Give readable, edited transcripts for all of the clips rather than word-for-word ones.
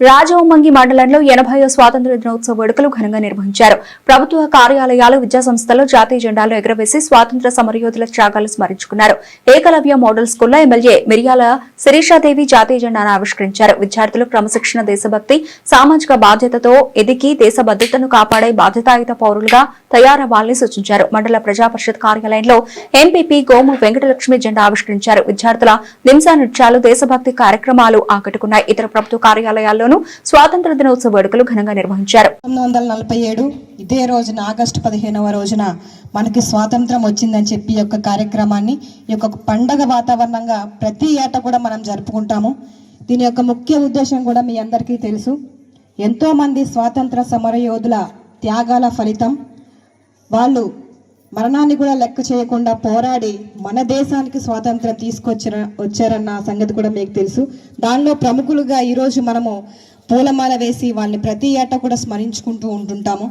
రాజవొమ్మంగి మండలంలో 80వ స్వాతంత్ర దినోత్సవ వేడుకలు ఘనంగా నిర్వహించారు. ప్రభుత్వ కార్యాలయాలు, విద్యాసంస్థల్లో జాతీయ జెండాలు ఎగురవేసి స్వాతంత్ర సమరయోధుల త్యాగాలు స్మరించుకున్నారు. ఏకలవ్య మోడల్ స్కూల్లో ఎమ్మెల్యే మిరియాల శిరీషాదేవి జాతీయ జెండాను ఆవిష్కరించారు. విద్యార్థులు క్రమశిక్షణ, దేశభక్తి, సామాజిక బాధ్యతతో ఎదిగి దేశ భద్రతను కాపాడే బాధ్యతాయుత పౌరులుగా తయారవ్వాలని సూచించారు. మండల ప్రజా పరిషత్ కార్యాలయంలో ఎంపీపీ గోము వెంకటలక్ష్మి జెండా ఆవిష్కరించారు. విద్యార్థుల నింసా నృత్యాలు, దేశభక్తి కార్యక్రమాలు ఆకట్టుకున్నాయి. ఇతర ప్రభుత్వ కార్యాలయాల్లో స్వాతంత్ర దినోత్సవ వేడుకలు ఘనంగా నిర్వహించారు. 1947 ఇదే రోజున ఆగస్టు 15వ రోజున మనకి స్వాతంత్రం వచ్చిందని చెప్పి యొక్క కార్యక్రమాన్ని ఈ యొక్క పండగ వాతావరణంగా ప్రతి ఏటా కూడా మనం జరుపుకుంటాము. దీని యొక్క ముఖ్య ఉద్దేశం కూడా మీ అందరికీ తెలుసు. ఎంతో మంది స్వాతంత్ర సమరయోధుల త్యాగాల ఫలితం వాళ్ళు మరణాన్ని కూడా లెక్క చేయకుండా పోరాడి మన దేశానికి స్వాతంత్రం వచ్చారన్న సంగతి కూడా మీకు తెలుసు. దానిలో ప్రముఖులుగా ఈరోజు మనము పూలమాల వేసి వాళ్ళని ప్రతి ఏటా కూడా స్మరించుకుంటూ ఉంటుంటాము.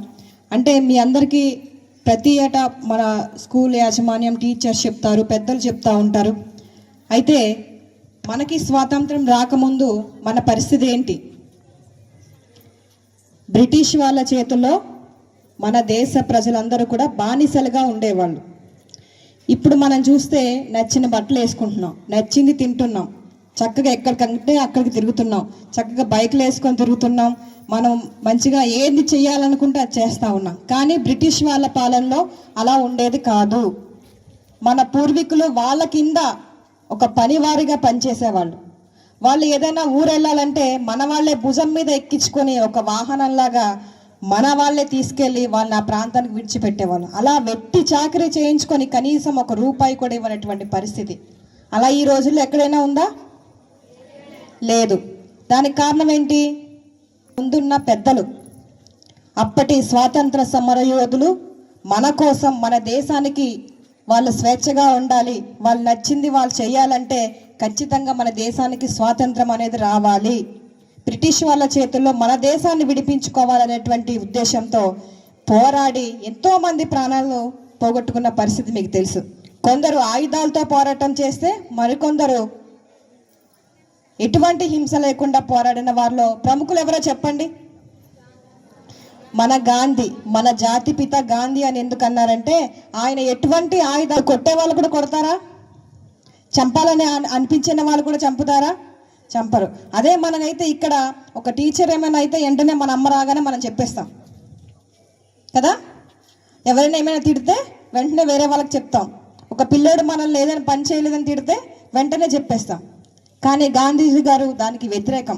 అంటే మీ అందరికీ ప్రతి ఏటా మన స్కూల్ యాజమాన్యం, టీచర్స్ చెప్తారు, పెద్దలు చెప్తా ఉంటారు. అయితే మనకి స్వాతంత్రం రాకముందు మన పరిస్థితి ఏంటి? బ్రిటిష్ వాళ్ళ చేతుల్లో మన దేశ ప్రజలందరూ కూడా బానిసలుగా ఉండేవాళ్ళు. ఇప్పుడు మనం చూస్తే నచ్చిన బట్టలు వేసుకుంటున్నాం, నచ్చింది తింటున్నాం, చక్కగా ఎక్కడికంటే అక్కడికి తిరుగుతున్నాం, చక్కగా బైక్లు వేసుకొని తిరుగుతున్నాం, మనం మంచిగా ఏది చేయాలనుకుంటే అది చేస్తూ ఉన్నాం. కానీ బ్రిటిష్ వాళ్ళ పాలనలో అలా ఉండేది కాదు. మన పూర్వీకులు వాళ్ళ కింద ఒక పనివారిగా పనిచేసేవాళ్ళు. వాళ్ళు ఏదైనా ఊరు వెళ్ళాలంటే మన వాళ్ళే భుజం మీద ఎక్కించుకొని ఒక వాహనంలాగా మన వాళ్ళే తీసుకెళ్ళి వాళ్ళని ఆ ప్రాంతానికి విడిచిపెట్టేవాళ్ళు. అలా వెట్టి చాకరీ చేయించుకొని కనీసం ఒక రూపాయి కూడా ఇవ్వనటువంటి పరిస్థితి. అలా ఈ రోజుల్లో ఎక్కడైనా ఉందా? లేదు. దానికి కారణం ఏంటి? ముందున్న పెద్దలు, అప్పటి స్వాతంత్ర సమరయోధులు మన కోసం, మన దేశానికి వాళ్ళు స్వేచ్ఛగా ఉండాలి, వాళ్ళు నచ్చింది వాళ్ళు చేయాలంటే ఖచ్చితంగా మన దేశానికి స్వాతంత్రం అనేది రావాలి, బ్రిటిష్ వాళ్ళ చేతుల్లో మన దేశాన్ని విడిపించుకోవాలనేటువంటి ఉద్దేశంతో పోరాడి ఎంతో మంది ప్రాణాలను పోగొట్టుకున్న పరిస్థితి మీకు తెలుసు. కొందరు ఆయుధాలతో పోరాటం చేస్తే మరికొందరు ఎటువంటి హింస లేకుండా పోరాడిన వారిలో ప్రముఖులు ఎవరో చెప్పండి? మన గాంధీ, మన జాతిపిత గాంధీ అని ఎందుకు అన్నారంటే ఆయన ఎటువంటి ఆయుధాలు కొట్టే వాళ్ళు కూడా కొడతారా? చంపాలని అనిపించిన వాళ్ళు కూడా చంపుతారా? చంపరు. అదే మననైతే ఇక్కడ ఒక టీచర్ ఏమైనా అయితే వెంటనే మన అమ్మ రాగానే మనం చెప్పేస్తాం కదా. ఎవరైనా ఏమైనా తిడితే వెంటనే వేరే వాళ్ళకి చెప్తాం. ఒక పిల్లోడు మనల్ని ఏదైనా పని చేయలేదని తిడితే వెంటనే చెప్పేస్తాం. కానీ గాంధీజీ గారు దానికి వ్యతిరేకం.